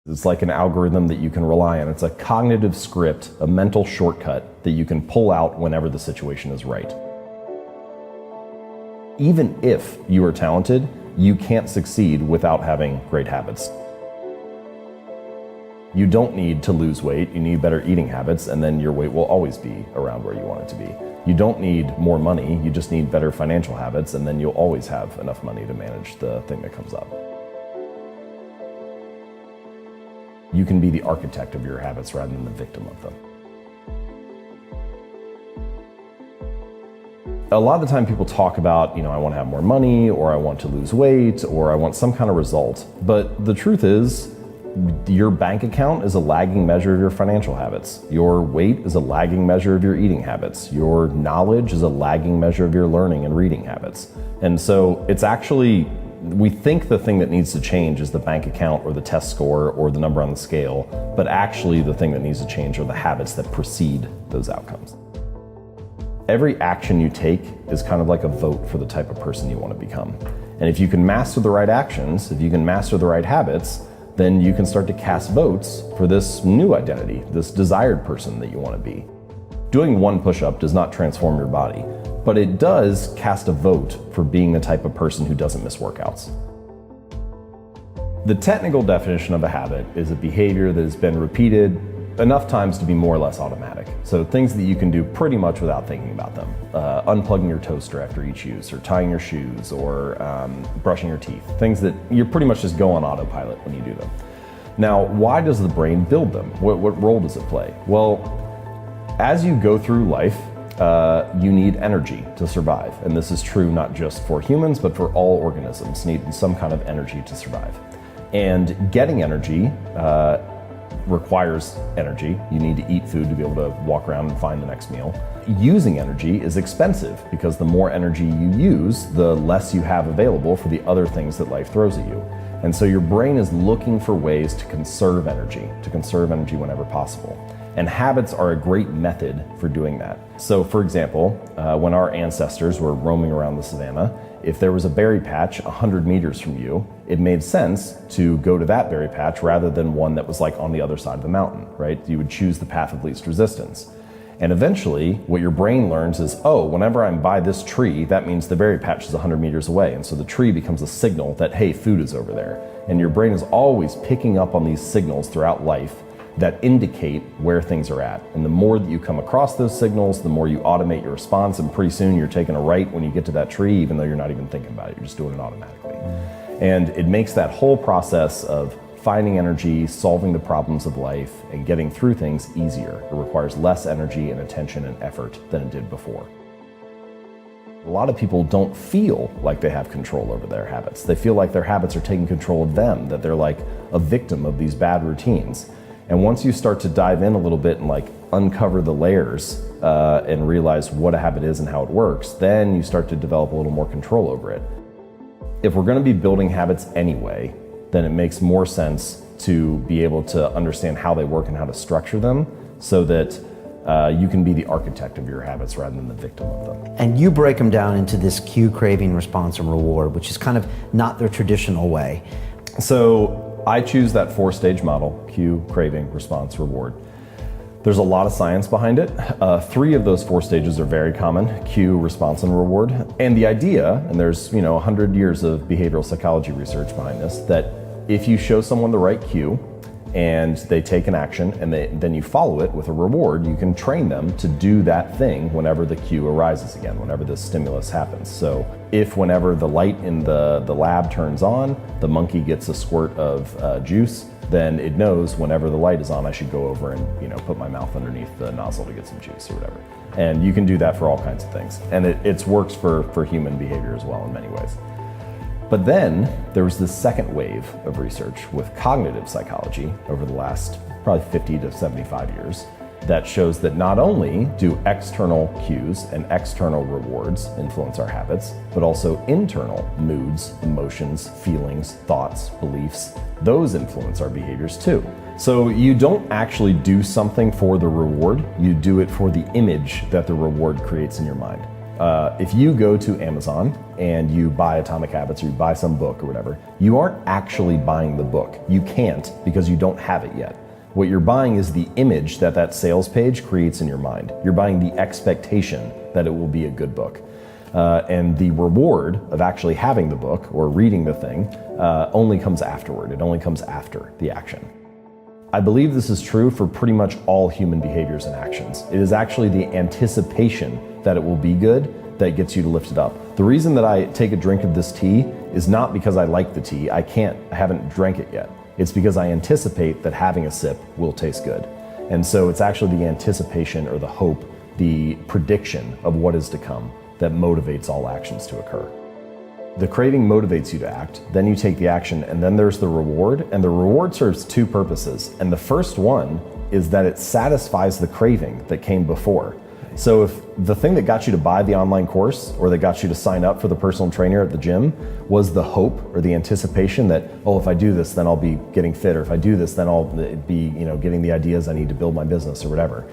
It's like an algorithm that you can rely on. It's a cognitive script, a mental shortcut that you can pull out whenever the situation is right. Even if you are talented, you can't succeed without having great habits. You don't need to lose weight, you need better eating habits, and then your weight will always be around where you want it to be. You don't need more money, you just need better financial habits, and then you'll always have enough money to manage the thing that comes up. You can be the architect of your habits rather than the victim of them. A lot of the time people talk about, I want to have more money, or I want to lose weight, or I want some kind of result. But the truth is, your bank account is a lagging measure of your financial habits. Your weight is a lagging measure of your eating habits. Your knowledge is a lagging measure of your learning and reading habits. And so it's actually, we think the thing that needs to change is the bank account or the test score or the number on the scale, but actually the thing that needs to change are the habits that precede those outcomes. Every action you take is kind of like a vote for the type of person you want to become. And if you can master the right actions, if you can master the right habits, then you can start to cast votes for this new identity, this desired person that you want to be. Doing one push-up does not transform your body, but it does cast a vote for being the type of person who doesn't miss workouts. The technical definition of a habit is a behavior that has been repeated enough times to be more or less automatic. So things that you can do pretty much without thinking about them. Unplugging your toaster after each use, or tying your shoes, or brushing your teeth. Things that you pretty much just go on autopilot when you do them. Now, why does the brain build them? What role does it play? Well, as you go through life, you need energy to survive. And this is true not just for humans, but for all organisms need some kind of energy to survive. And getting energy requires energy. You need to eat food to be able to walk around and find the next meal. Using energy is expensive because the more energy you use, the less you have available for the other things that life throws at you. And so your brain is looking for ways to conserve energy whenever possible. And habits are a great method for doing that. So for example, when our ancestors were roaming around the savannah, if there was a berry patch 100 meters from you, it made sense to go to that berry patch rather than one that was like on the other side of the mountain, right? You would choose the path of least resistance. And eventually, what your brain learns is, oh, whenever I'm by this tree, that means the berry patch is 100 meters away. And so the tree becomes a signal that, hey, food is over there. And your brain is always picking up on these signals throughout life that indicate where things are at. And the more that you come across those signals, the more you automate your response, and pretty soon you're taking a right when you get to that tree, even though you're not even thinking about it, you're just doing it automatically. And it makes that whole process of finding energy, solving the problems of life, and getting through things easier. It requires less energy and attention and effort than it did before. A lot of people don't feel like they have control over their habits. They feel like their habits are taking control of them, that they're like a victim of these bad routines. And once you start to dive in a little bit and like uncover the layers and realize what a habit is and how it works, then you start to develop a little more control over it. If we're going to be building habits anyway, then it makes more sense to be able to understand how they work and how to structure them so that you can be the architect of your habits rather than the victim of them. And you break them down into this cue, craving, response, and reward, which is kind of not their traditional way. So I choose that 4-stage model: cue, craving, response, reward. There's a lot of science behind it. 3 of those 4 stages are very common: cue, response, and reward. And the idea, and there's 100 years of behavioral psychology research behind this, that if you show someone the right cue and they take an action and then you follow it with a reward, you can train them to do that thing whenever the cue arises again, whenever the stimulus happens. So if whenever the light in the lab turns on, the monkey gets a squirt of juice, then it knows whenever the light is on, I should go over and put my mouth underneath the nozzle to get some juice or whatever. And you can do that for all kinds of things. And it works for human behavior as well in many ways. But then there was this second wave of research with cognitive psychology over the last probably 50 to 75 years that shows that not only do external cues and external rewards influence our habits, but also internal moods, emotions, feelings, thoughts, beliefs, those influence our behaviors too. So you don't actually do something for the reward, you do it for the image that the reward creates in your mind. If you go to Amazon and you buy Atomic Habits or you buy some book or whatever, you aren't actually buying the book. You can't because you don't have it yet. What you're buying is the image that that sales page creates in your mind. You're buying the expectation that it will be a good book. And the reward of actually having the book or reading the thing only comes afterward. It only comes after the action. I believe this is true for pretty much all human behaviors and actions. It is actually the anticipation that it will be good that gets you to lift it up. The reason that I take a drink of this tea is not because I like the tea. I haven't drank it yet. It's because I anticipate that having a sip will taste good. And so it's actually the anticipation or the hope, the prediction of what is to come that motivates all actions to occur. The craving motivates you to act, then you take the action, and then there's the reward, and the reward serves two purposes. And the first one is that it satisfies the craving that came before. So if the thing that got you to buy the online course or that got you to sign up for the personal trainer at the gym was the hope or the anticipation that, oh, if I do this, then I'll be getting fit, or if I do this, then I'll be, getting the ideas I need to build my business or whatever.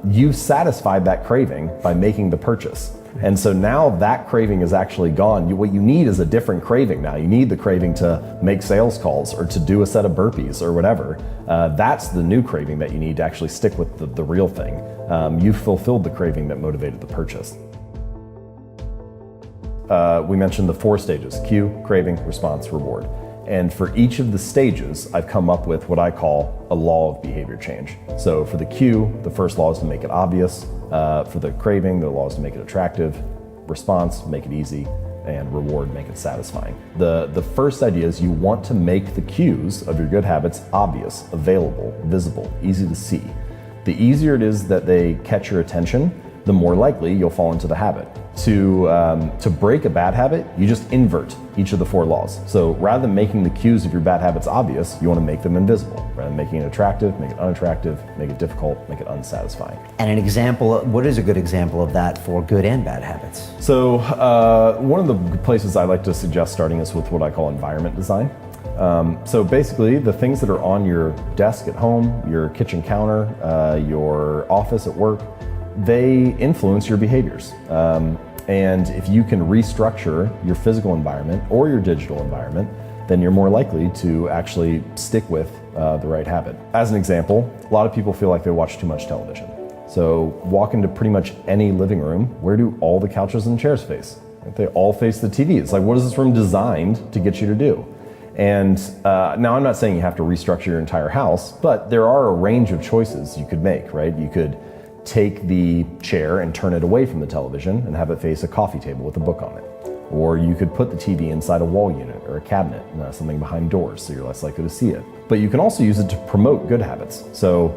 You've satisfied that craving by making the purchase. And so now that craving is actually gone. What you need is a different craving now. You need the craving to make sales calls or to do a set of burpees or whatever. That's the new craving that you need to actually stick with the real thing. You've fulfilled the craving that motivated the purchase. We mentioned the 4 stages: cue, craving, response, reward. And for each of the stages, I've come up with what I call a law of behavior change. So for the cue, the first law is to make it obvious. For the craving, the law is to make it attractive. Response, make it easy. And reward, make it satisfying. The first idea is you want to make the cues of your good habits obvious, available, visible, easy to see. The easier it is that they catch your attention, the more likely you'll fall into the habit. To break a bad habit, you just invert each of the 4 laws. So rather than making the cues of your bad habits obvious, you want to make them invisible. Rather than making it attractive, make it unattractive, make it difficult, make it unsatisfying. And an example, what is a good example of that for good and bad habits? So one of the places I like to suggest starting is with what I call environment design. So basically the things that are on your desk at home, your kitchen counter, your office at work, they influence your behaviors. And if you can restructure your physical environment or your digital environment, then you're more likely to actually stick with the right habit. As an example, a lot of people feel like they watch too much television. So walk into pretty much any living room, where do all the couches and chairs face? They all face the TV. It's like, what is this room designed to get you to do? And now I'm not saying you have to restructure your entire house, but there are a range of choices you could make, right? You could take the chair and turn it away from the television and have it face a coffee table with a book on it. Or you could put the TV inside a wall unit or a cabinet, something behind doors so you're less likely to see it. But you can also use it to promote good habits. So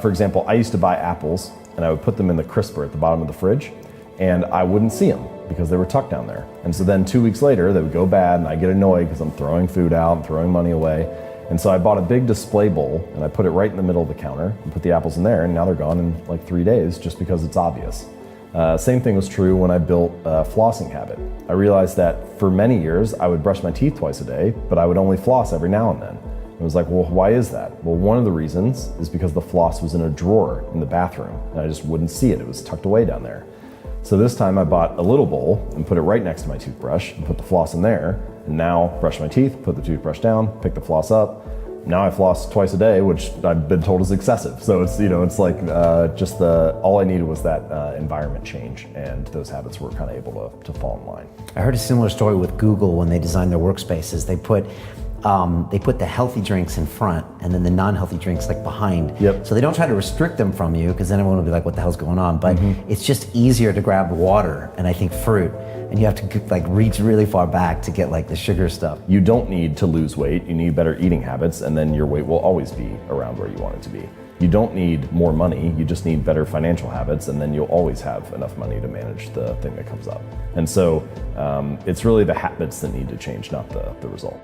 for example, I used to buy apples and I would put them in the crisper at the bottom of the fridge and I wouldn't see them because they were tucked down there. And so then 2 weeks later they would go bad and I get annoyed because I'm throwing food out and throwing money away. And so I bought a big display bowl and I put it right in the middle of the counter and put the apples in there, and now they're gone in like 3 days just because it's obvious. Same thing was true when I built a flossing habit. I realized that for many years I would brush my teeth twice a day, but I would only floss every now and then. It was like, well, why is that? Well, one of the reasons is because the floss was in a drawer in the bathroom and I just wouldn't see it. It was tucked away down there. So this time I bought a little bowl and put it right next to my toothbrush and put the floss in there. And now brush my teeth, put the toothbrush down, pick the floss up. Now I floss twice a day, which I've been told is excessive. So it's, it's like just all I needed was that environment change, and those habits were kind of able to fall in line. I heard a similar story with Google when they designed their workspaces. They put the healthy drinks in front and then the non-healthy drinks like behind. Yep. So they don't try to restrict them from you because then everyone will be like, what the hell's going on? But it's just easier to grab water and I think fruit. And you have to like reach really far back to get like the sugar stuff. You don't need to lose weight. You need better eating habits, and then your weight will always be around where you want it to be. You don't need more money. You just need better financial habits, and then you'll always have enough money to manage the thing that comes up. And so it's really the habits that need to change, not the result.